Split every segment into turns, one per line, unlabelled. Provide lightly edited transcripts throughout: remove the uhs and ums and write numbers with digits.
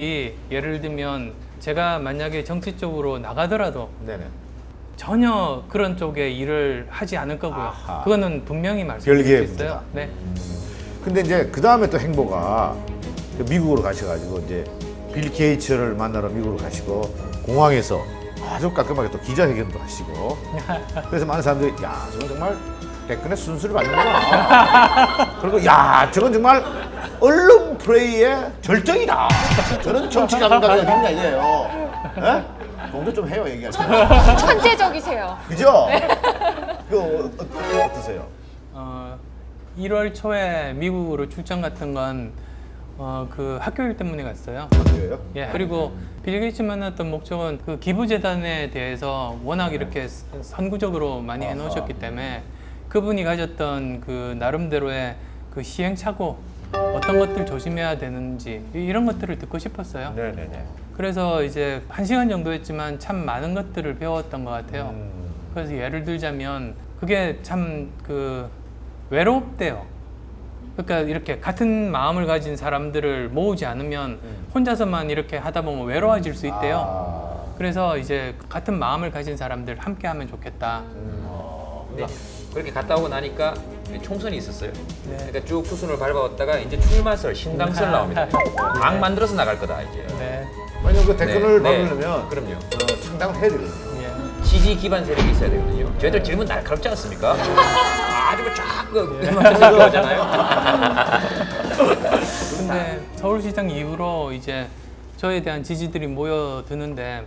예를 들면 제가 만약에 정치 쪽으로 나가더라도
네네.
전혀 그런 쪽에 일을 하지 않을 거고요.
아하.
그거는 분명히 말씀드릴
별개의
수 있어요. 네.
근데 이제 그 다음에 또 행보가 그 미국으로 가셔가지고 이제 빌 게이츠를 만나러 미국으로 가시고 공항에서 아주 깔끔하게 또 기자회견도 하시고 그래서 많은 사람들이 야 저건 정말 백근의 순수를 받는구나. 그리고 야 저건 정말 언론 플레이의 절정이다. 저는 정치 감각이 있냐 이래요. 예? 공도 좀 해요 얘기할 때.
천재적이세요.
그죠? 그 어떠세요?
1월 초에 미국으로 출장 같은 건 그 학교 일 때문에 갔어요.
그래요?
예, 그리고 빌 게이츠 만났던 목적은 그 기부재단에 대해서 워낙 이렇게 선구적으로 많이 해놓으셨기 때문에 그분이 가졌던 그 나름대로의 그 시행착오 어떤 것들 조심해야 되는지 이런 것들을 듣고 싶었어요.
네네네.
그래서 이제 1시간 정도 했지만 참 많은 것들을 배웠던 것 같아요. 그래서 예를 들자면 그게 참 그 외롭대요. 그러니까 이렇게 같은 마음을 가진 사람들을 모으지 않으면 혼자서만 이렇게 하다 보면 외로워질 수 있대요. 그래서 이제 같은 마음을 가진 사람들 함께 하면 좋겠다.
근데 그렇게 갔다 오고 나니까 총선이 있었어요.
네.
그러니까 쭉 투순을 밟아왔다가 이제 출마설, 신당설 나옵니다. 당 만들어서 나갈 거다 이제.
네.
왜냐면 그 댓글을
네.
받으려면
그럼요.
창당을 해야 되거든요.
예.
지지 기반 세력이 있어야 되거든요. 저희들 질문 날카롭지 않습니까? 아주 쫙그 하잖아요.
근데 서울시장 이후로 이제 저에 대한 지지들이 모여드는데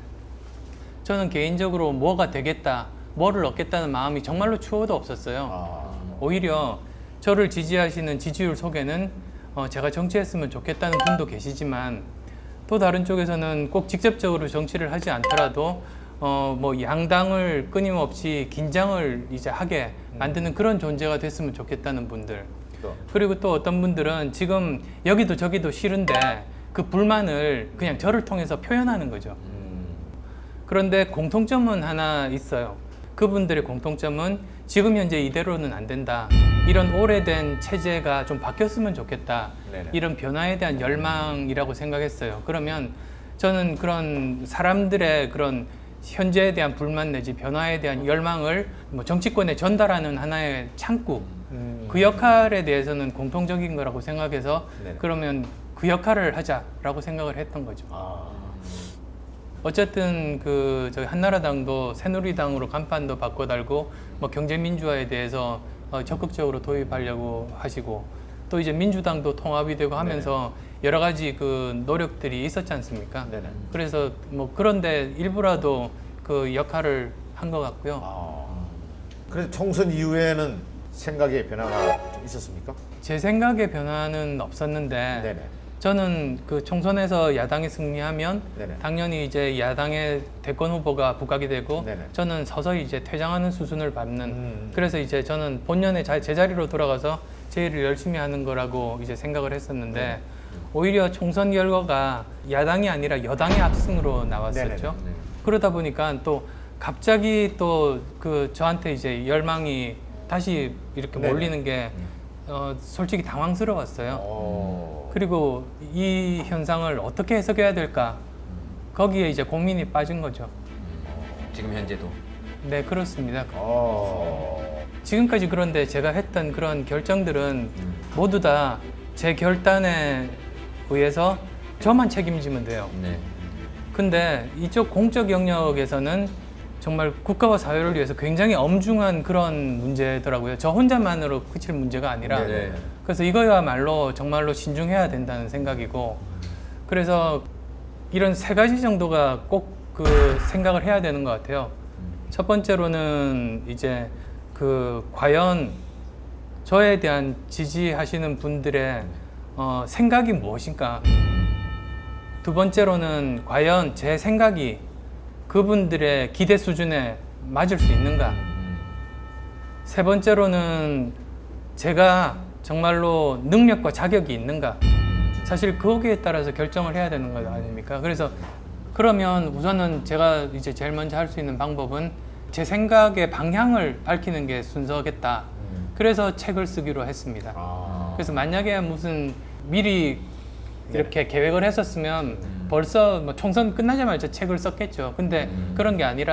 저는 개인적으로 뭐가 되겠다, 뭐를 얻겠다는 마음이 정말로 추호도 없었어요. 오히려 저를 지지하시는 지지율 속에는 제가 정치했으면 좋겠다는 분도 계시지만 또 다른 쪽에서는 꼭 직접적으로 정치를 하지 않더라도 뭐 양당을 끊임없이 긴장을 이제 하게 만드는 그런 존재가 됐으면 좋겠다는 분들. 그리고 또 어떤 분들은 지금 여기도 저기도 싫은데 그 불만을 그냥 저를 통해서 표현하는 거죠. 그런데 공통점은 하나 있어요. 그분들의 공통점은 지금 현재 이대로는 안 된다. 이런 오래된 체제가 좀 바뀌었으면 좋겠다.
네네.
이런 변화에 대한 열망이라고 생각했어요. 그러면 저는 그런 사람들의 그런 현재에 대한 불만 내지 변화에 대한 열망을 뭐 정치권에 전달하는 하나의 창구, 그 역할에 대해서는 공통적인 거라고 생각해서
네네.
그러면 그 역할을 하자라고 생각을 했던 거죠. 어쨌든 그 저희 한나라당도 새누리당으로 간판도 바꿔달고 뭐 경제민주화에 대해서 적극적으로 도입하려고 하시고 또 이제 민주당도 통합이 되고 하면서 여러 가지 그 노력들이 있었지 않습니까?
네네.
그래서 뭐 그런데 일부라도 그 역할을 한 것 같고요.
그래서 총선 이후에는 생각의 변화가 좀 있었습니까?
제 생각의 변화는 없었는데
네네.
저는 그 총선에서 야당이 승리하면
네네.
당연히 이제 야당의 대권 후보가 부각이 되고
네네.
저는 서서히 이제 퇴장하는 수순을 밟는 그래서 이제 저는 본연의 제자리로 돌아가서 제 일을 열심히 하는 거라고 이제 생각을 했었는데 오히려 총선 결과가 야당이 아니라 여당의 압승으로 나왔었죠.
네네네.
그러다 보니까 또 갑자기 또 그 저한테 이제 열망이 다시 이렇게
네네.
몰리는 게 솔직히 당황스러웠어요.
오.
그리고 이 현상을 어떻게 해석해야 될까? 거기에 이제 고민이 빠진 거죠.
지금 현재도.
네, 그렇습니다.
어.
지금까지 그런데 제가 했던 그런 결정들은 모두 다 제 결단에 의해서 저만 책임지면 돼요.
네.
근데 이쪽 공적 영역에서는 정말 국가와 사회를 위해서 굉장히 엄중한 그런 문제더라고요. 저 혼자만으로 그칠 문제가 아니라.
네.
그래서 이거야말로 정말로 신중해야 된다는 생각이고 그래서 이런 세 가지 정도가 꼭 그 생각을 해야 되는 것 같아요. 첫 번째로는 이제 그 과연 저에 대한 지지하시는 분들의 생각이 무엇인가. 두 번째로는 과연 제 생각이 그분들의 기대 수준에 맞을 수 있는가. 세 번째로는 제가 정말로 능력과 자격이 있는가. 사실 거기에 따라서 결정을 해야 되는 거 아닙니까? 그래서 그러면 우선은 제가 이제 제일 먼저 할 수 있는 방법은 제 생각의 방향을 밝히는 게 순서겠다. 그래서 책을 쓰기로 했습니다. 그래서 만약에 무슨 미리 이렇게 계획을 했었으면 벌써 뭐 총선 끝나자마자 책을 썼겠죠. 근데 그런 게 아니라